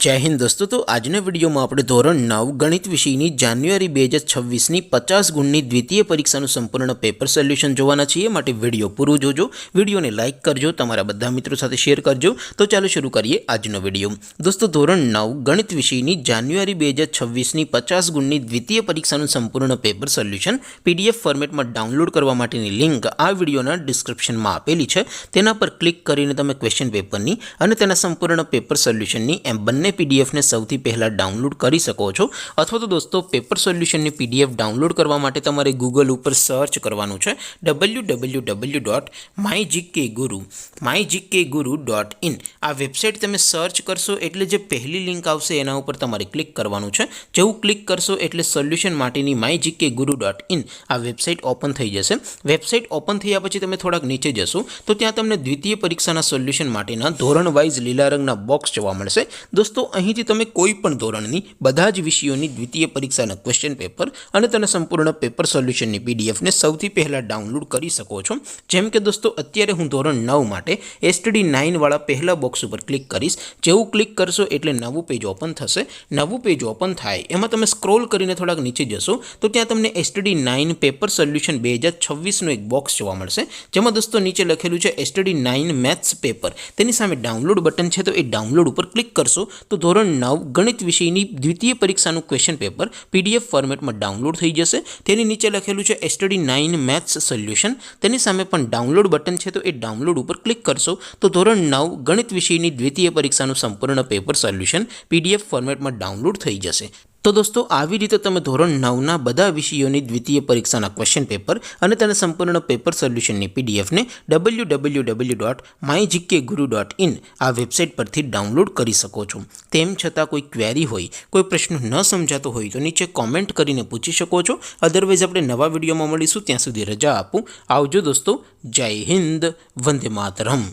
जय हिंद दोस्तों। तो आजना वीडियो में આપણે ધોરણ 9 ગણિત વિષયની જાન્યુઆરી 2026ની 50 ગુણની દ્વિતીય પરીક્ષાનું સંપૂર્ણ પેપર સોલ્યુશન જોવાના છીએ। માટે વિડિયો પૂરો જોજો, વિડિયોને લાઈક કરજો, તમારા બધા મિત્રો સાથે શેર કરજો। તો ચાલો શરૂ કરીએ આજનો વિડિયો। દોસ્તો ધોરણ 9 ગણિત વિષયની જાન્યુઆરી 2026ની 50 ગુણની દ્વિતીય પરીક્ષાનું સંપૂર્ણ પેપર સોલ્યુશન પીડીએફ ફોર્મેટમાં ડાઉનલોડ કરવા માટેની લિંક આ વિડિયોના ડિસ્ક્રિપ્શનમાં આપેલી છે। તેના પર ક્લિક કરીને તમે ક્વેશ્ચન પેપરની અને તેના સંપૂર્ણ પેપર સોલ્યુશનની એમ બંને पीडीएफ ने સૌથી પહેલા ડાઉનલોડ કરી શકો છો। અથવા તો દોસ્તો પેપર સોલ્યુશનની પીડીએફ ડાઉનલોડ કરવા માટે તમારે ગૂગલ ઉપર સર્ચ કરવાનું છે www.mygkguru.in। આ વેબસાઇટ તમે સર્ચ કરશો એટલે જે પહેલી લિંક આવશે એના ઉપર તમારે ક્લિક કરવાનું છે। જેવું ક્લિક કરશો એટલે સોલ્યુશન માટેની mygkguru.in આ વેબસાઇટ ઓપન થઈ જશે। વેબસાઇટ ઓપન થયા પછી તમે થોડાક નીચે જશો તો ત્યાં તમને દ્વિતીય પરીક્ષાના સોલ્યુશન માટેના ધોરણ વાઇઝ લીલા રંગના બોક્સ જોવા મળશે। दोस्तों અહીંથી તમે કોઈ પણ ધોરણની બધા જ વિષયોની દ્વિતીય પરીક્ષાના ક્વેશ્ચન પેપર અને તેના સંપૂર્ણ પેપર સોલ્યુશનની પીડીએફ ને સૌથી પહેલા ડાઉનલોડ કરી શકો છો। જેમ કે દોસ્તો અત્યારે હું ધોરણ 9 માટે STD 9 વાળા પહેલા બોક્સ ઉપર ક્લિક કરીશ। જેવું ક્લિક કરશો એટલે નવું પેજ ઓપન થશે। નવું પેજ ઓપન થાય એમાં તમે સ્ક્રોલ કરીને થોડાક નીચે જશો તો ત્યાં તમને STD 9 પેપર સોલ્યુશન 2026 નો એક બોક્સ જોવા મળશે। જેમાં દોસ્તો નીચે લખેલું છે STD 9 મેથ્સ પેપર। તેની સામે ડાઉનલોડ બટન છે તો એ ડાઉનલોડ ઉપર ક્લિક કરશો तो ધોરણ 9 ગણિત વિષયની દ્વિતીય પરીક્ષાનું ક્વેશ્ચન પેપર પીડીએફ ફોર્મેટમાં ડાઉનલોડ થઈ જશે। તેની નીચે લખેલું છે STD 9 મેથ્સ સોલ્યુશન। તેની સામે પણ ડાઉનલોડ બટન છે તો એ ડાઉનલોડ ઉપર ક્લિક કરશો તો ધોરણ 9 ગણિત વિષયની દ્વિતીય પરીક્ષાનું સંપૂર્ણ પેપર સોલ્યુશન પીડીએફ ફોર્મેટમાં ડાઉનલોડ થઈ જશે। तो दोस्तों આવી રીતે તમે ધોરણ 9ના બધા વિષયોની દ્વિતીય પરીક્ષાના ક્વેશ્ચન પેપર અને તેના સંપૂર્ણ પેપર સોલ્યુશનની પીડીએફ ને www.mygkguru.in આ વેબસાઇટ પરથી ડાઉનલોડ કરી શકો છો। તેમ છતાં કોઈ ક્વેરી હોય, કોઈ પ્રશ્ન ન સમજાતો હોય તો નીચે કોમેન્ટ કરીને પૂછી શકો છો। અધરવાઇઝ આપણે નવા વિડીયોમાં મળીશું, ત્યાં સુધી રજા આપું। આવજો દોસ્તો। જય હિન્દ, વંદે માતરમ।